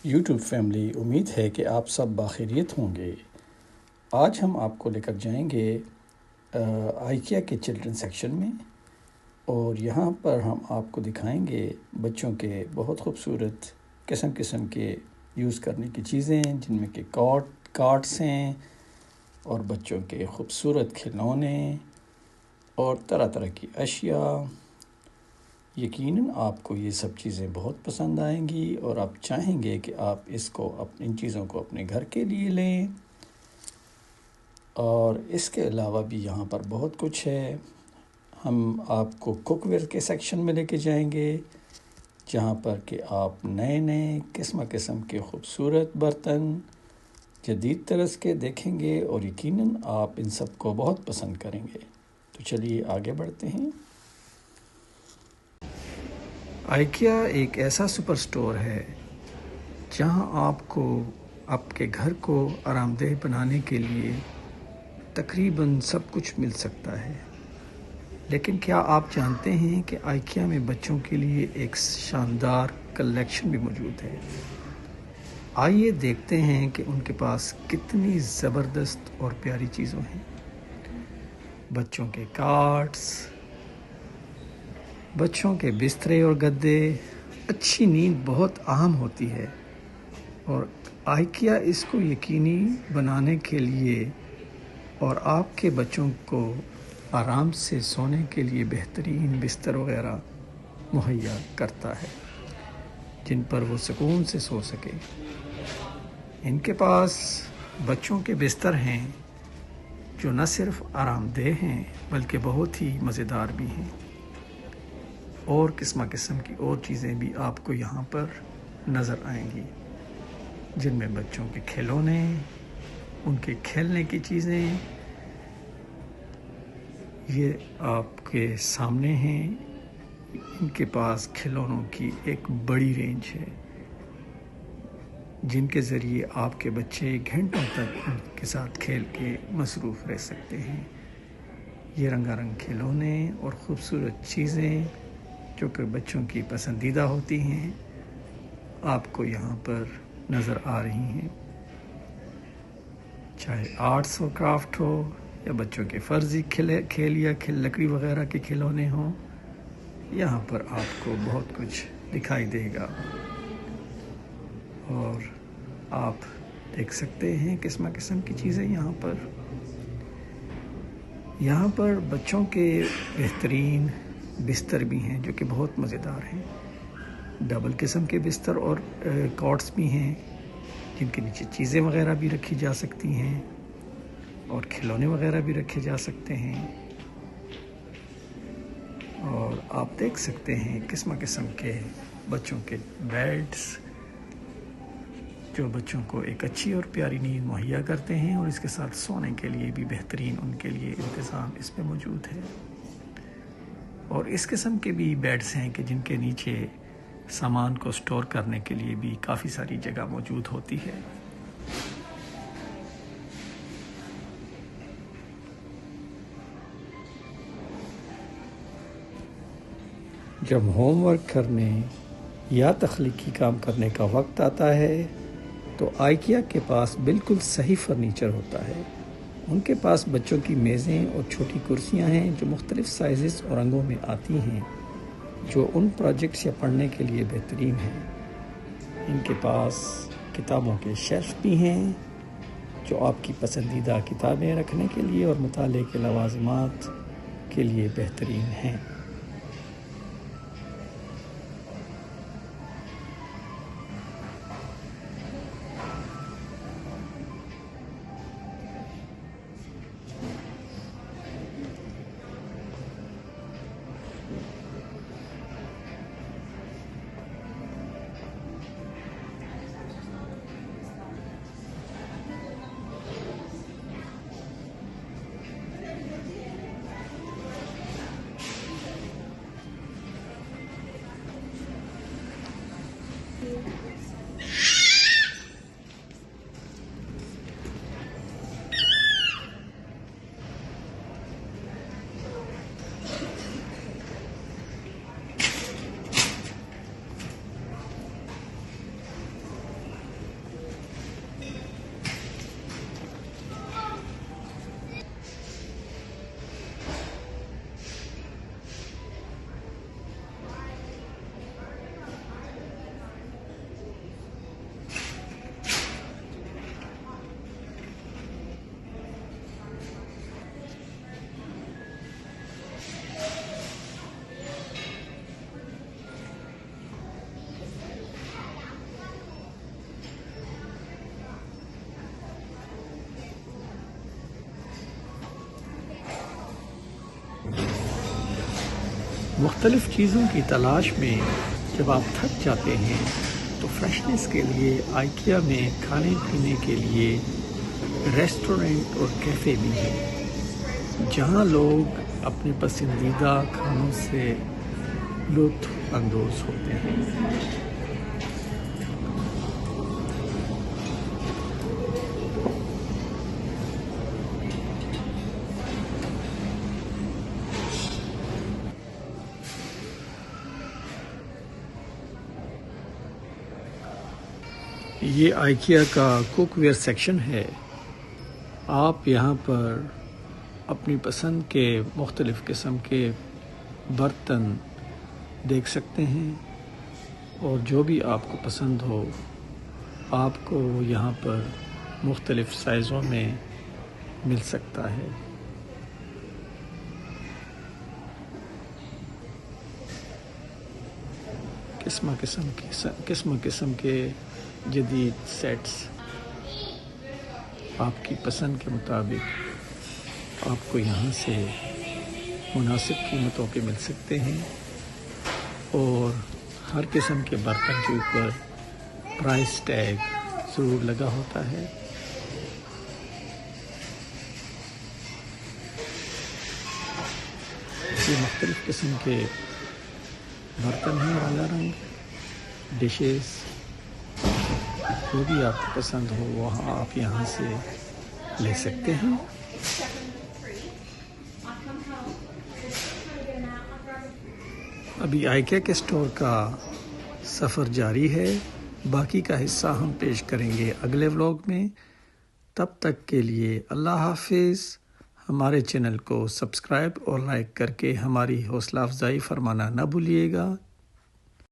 YouTube family, امید ہے کہ آپ سب باخیریت ہوں گے۔ آج ہم آپ کو لے کر جائیں گے آئیکیا کے چلڈرن سیکشن میں، اور یہاں پر ہم آپ کو دکھائیں گے بچوں کے بہت خوبصورت قسم قسم کے یوز کرنے کی چیزیں، جن میں کہ کارٹس ہیں اور بچوں کے خوبصورت کھلونے اور طرح طرح کی اشیاء۔ یقیناً آپ کو یہ سب چیزیں بہت پسند آئیں گی اور آپ چاہیں گے کہ آپ ان چیزوں کو اپنے گھر کے لیے لیں۔ اور اس کے علاوہ بھی یہاں پر بہت کچھ ہے۔ ہم آپ کو کوک ویئر کے سیکشن میں لے کے جائیں گے، جہاں پر کہ آپ نئے نئے قسم کے خوبصورت برتن جدید طرز کے دیکھیں گے، اور یقیناً آپ ان سب کو بہت پسند کریں گے۔ تو چلیے آگے بڑھتے ہیں۔ آئیکیا ایک ایسا سپر سٹور ہے جہاں آپ کو آپ کے گھر کو آرام دہ بنانے کے لیے تقریباً سب کچھ مل سکتا ہے۔ لیکن کیا آپ جانتے ہیں کہ آئیکیا میں بچوں کے لیے ایک شاندار کلیکشن بھی موجود ہے؟ آئیے دیکھتے ہیں کہ ان کے پاس کتنی زبردست اور پیاری چیزیں ہیں۔ بچوں کے کارٹس، بچوں کے بسترے اور گدے۔ اچھی نیند بہت اہم ہوتی ہے، اور آئیکیا اس کو یقینی بنانے کے لیے اور آپ کے بچوں کو آرام سے سونے کے لیے بہترین بستر وغیرہ مہیا کرتا ہے، جن پر وہ سکون سے سو سکے۔ ان کے پاس بچوں کے بستر ہیں جو نہ صرف آرام دہ ہیں بلکہ بہت ہی مزیدار بھی ہیں، اور قسم کی اور چیزیں بھی آپ کو یہاں پر نظر آئیں گی، جن میں بچوں کے کھلونے، ان کے کھیلنے کی چیزیں یہ آپ کے سامنے ہیں۔ ان کے پاس کھلونوں کی ایک بڑی رینج ہے، جن کے ذریعے آپ کے بچے گھنٹوں تک ان کے ساتھ کھیل کے مصروف رہ سکتے ہیں۔ یہ رنگا رنگ کھلونے اور خوبصورت چیزیں جو کہ بچوں کی پسندیدہ ہوتی ہیں، آپ کو یہاں پر نظر آ رہی ہیں۔ چاہے آرٹس اور کرافٹ ہو یا بچوں کے فرضی کھیل یا لکڑی وغیرہ کے کھلونے ہوں، یہاں پر آپ کو بہت کچھ دکھائی دے گا، اور آپ دیکھ سکتے ہیں قسم کی چیزیں یہاں پر بچوں کے بہترین بستر بھی ہیں جو کہ بہت مزیدار ہیں۔ ڈبل قسم کے بستر اور کارٹس بھی ہیں، جن کے نیچے چیزیں وغیرہ بھی رکھی جا سکتی ہیں اور کھلونے وغیرہ بھی رکھے جا سکتے ہیں۔ اور آپ دیکھ سکتے ہیں قسم کے بچوں کے بیڈز جو بچوں کو ایک اچھی اور پیاری نیند مہیا کرتے ہیں، اور اس کے ساتھ سونے کے لیے بھی بہترین ان کے لیے انتظام اس میں موجود ہے۔ اور اس قسم کے بھی بیڈز ہیں کہ جن کے نیچے سامان کو سٹور کرنے کے لیے بھی کافی ساری جگہ موجود ہوتی ہے۔ جب ہوم ورک کرنے یا تخلیقی کام کرنے کا وقت آتا ہے تو آئیکیا کے پاس بالکل صحیح فرنیچر ہوتا ہے۔ ان کے پاس بچوں کی میزیں اور چھوٹی کرسیاں ہیں جو مختلف سائزز اور رنگوں میں آتی ہیں، جو ان پروجیکٹس یا پڑھنے کے لیے بہترین ہیں۔ ان کے پاس کتابوں کے شیلف بھی ہیں جو آپ کی پسندیدہ کتابیں رکھنے کے لیے اور مطالعے کے لوازمات کے لیے بہترین ہیں۔ مختلف چیزوں کی تلاش میں جب آپ تھک جاتے ہیں تو فریشنس کے لیے آئیکیا میں کھانے پینے کے لیے ریسٹورنٹ اور کیفے بھی ہیں جہاں لوگ اپنے پسندیدہ کھانوں سے لطف اندوز ہوتے ہیں۔ یہ آئیکیا کا کوک ویئر سیکشن ہے۔ آپ یہاں پر اپنی پسند کے مختلف قسم کے برتن دیکھ سکتے ہیں اور جو بھی آپ کو پسند ہو آپ کو یہاں پر مختلف سائزوں میں مل سکتا ہے۔ قسم قسم کے جدید سیٹس آپ کی پسند کے مطابق آپ کو یہاں سے مناسب قیمتوں پہ مل سکتے ہیں اور ہر قسم کے برتن کے اوپر پرائس ٹیگ ضرور لگا ہوتا ہے۔ یہ مختلف قسم کے برتن ہیں، اعلیٰ رنگ ڈشز، جو بھی آپ کو پسند ہو وہاں آپ یہاں سے لے سکتے ہیں۔ ابھی آئیکیا کے اسٹور کا سفر جاری ہے، باقی کا حصہ ہم پیش کریں گے اگلے ولاگ میں۔ تب تک کے لیے اللہ حافظ۔ ہمارے چینل کو سبسکرائب اور لائک کر کے ہماری حوصلہ افزائی فرمانا نہ بھولیے گا۔